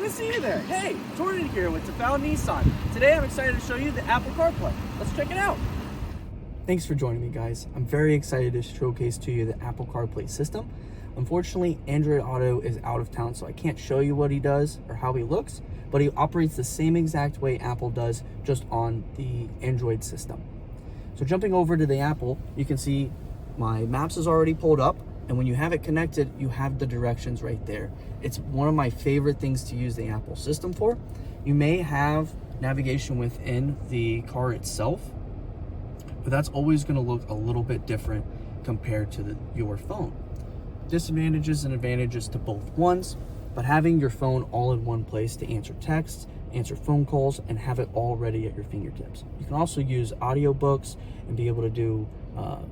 to see you there. Hey, Jordan here with DeFOUW Nissan. Today I'm excited to show you the Apple CarPlay. Let's check it out. Thanks for joining me, guys. I'm very excited to showcase to you the Apple CarPlay system. Unfortunately, Android Auto is out of town, so I can't show you what he does or how he looks, but he operates the same exact way Apple does, just on the Android system. So jumping over to the Apple, you can see my maps is already pulled up, and when you have it connected, you have the directions right there. It's one of my favorite things to use the Apple system for. You may have navigation within the car itself, but that's always going to look a little bit different compared to your phone. Disadvantages and advantages to both ones, but having your phone all in one place to answer texts, answer phone calls, and have it all ready at your fingertips. You can also use audiobooks and be able to do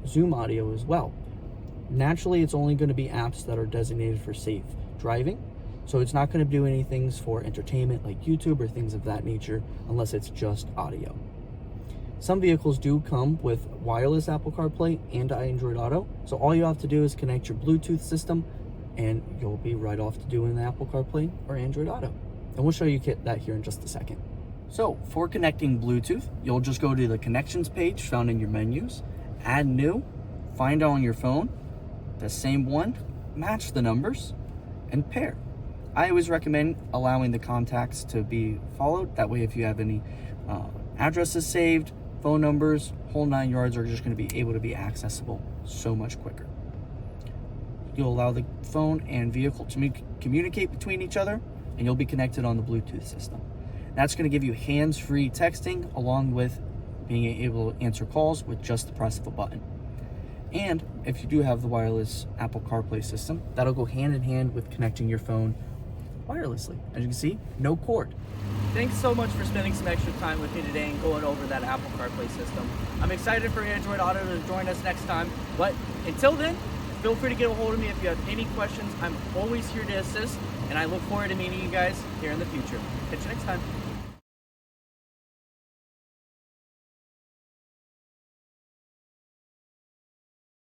Zoom audio as well. Naturally, it's only going to be apps that are designated for safe driving, so it's not going to do anything for entertainment like YouTube or things of that nature unless it's just audio. Some vehicles do come with wireless Apple CarPlay and Android Auto, so all you have to do is connect your Bluetooth system and you'll be right off to doing the Apple CarPlay or Android Auto. And we'll show you that here in just a second. So for connecting Bluetooth, you'll just go to the connections page found in your menus, add new, find on your phone, the same one, match the numbers, and pair. I always recommend allowing the contacts to be followed. That way if you have any addresses saved, phone numbers, whole 9 yards are just going to be able to be accessible so much quicker. You'll allow the phone and vehicle to communicate between each other, and you'll be connected on the Bluetooth system. That's going to give you hands-free texting along with being able to answer calls with just the press of a button. And if you do have the wireless Apple CarPlay system, that'll go hand in hand with connecting your phone wirelessly. As you can see, no cord. Thanks so much for spending some extra time with me today and going over that Apple CarPlay system. I'm excited for Android Auto to join us next time, but until then, feel free to get a hold of me if you have any questions. I'm always here to assist, and I look forward to meeting you guys here in the future. Catch you next time.